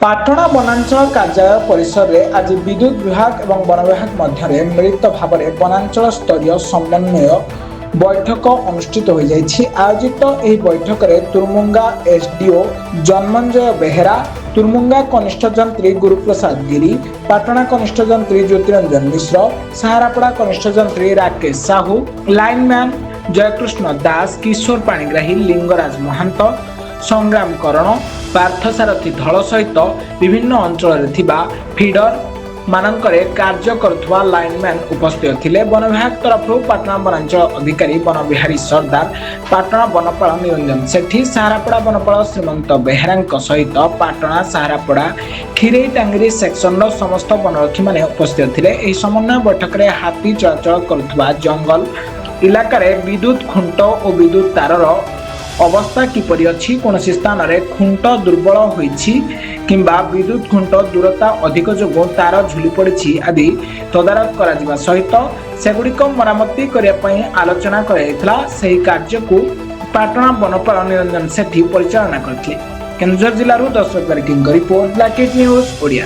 पाटणा वनांचल कार्यालय परिसर में आज विद्युत विभाग और वन विभाग मध्य मिलित भाव में वनांचल स्तरीय समन्वय बैठक अनुष्ठित हो जाइछि। आयोजित यह बैठक में तुरमुंगा एसडीओ जन्मंजय बेहेरा, तुरमुंगा कनिष्ठ जंत्री गुरुप्रसाद गिरी, पाटणा कनिष्ठ जंत्री ज्योतिरंजन मिश्र, सहारापड़ा कनिष्ठ जंत्री राकेश साहू, लाइनमैन जयकृष्ण दास, किशोर पाणिग्राही, लिंगराज महंत, संग्राम करण, पार्थसारथी धल सहित विभिन्न अंचल फीडर मानकरे कार्य करुवा लाइनमैन उपस्थित थिले। वन विभाग तरफ पाटना वनांचल अधिकारी वन बिहारी सरदार, पाटना वनपाल निरंजन सेठी, सहारापड़ा वनपाल श्रीमंत बेहेरा सहित पाटना सहारापड़ा खीरे टांगरी सेक्शन समस्त वनरक्षी माने उपस्थित थिले। एही समन्वय बैठक में हाथी चलाचल करुवा जंगल इलाका विद्युत खुंट और विद्युत तारर अवस्था किपरि अछि, कोनोसी स्थान रे खुंट दुर्बल होइछि किंबा विद्युत खुंट दूरता अधिक जोगो तार झुली पड़िछि आदि तदारख करा जिबा सहित सेगुड़िक मरामती करिया पई आलोचना कराइथिला। सेही कार्य को पाटना वनपाल निरंजन सेठी परिचालना करथिले। केन्दुझर जिल्लारू दशरथ बारिकीଙ୍କ रिपोर्ट ब्लैकेट न्यूज ओडिया।